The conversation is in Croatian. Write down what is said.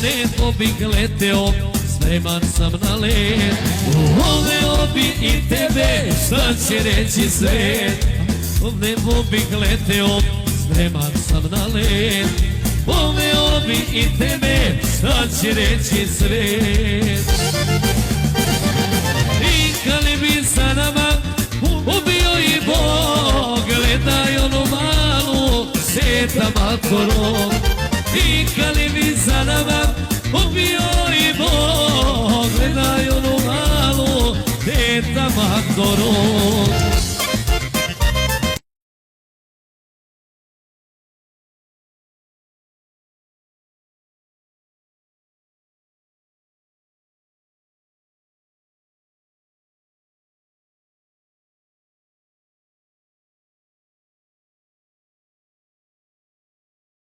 nebo bih leteo, spreman sam na let. Voleo bi i tebe, šta će reći svet. U nebo bih leteo, spreman sam na let. Voleo bi i tebe, šta će reći svet. I kad bi sa nama ubio i Bog, gledaj onu malu Sveta Matoro. I kad bi sa nama ubio i Bog, gledaj onu malu Sveta Matoro.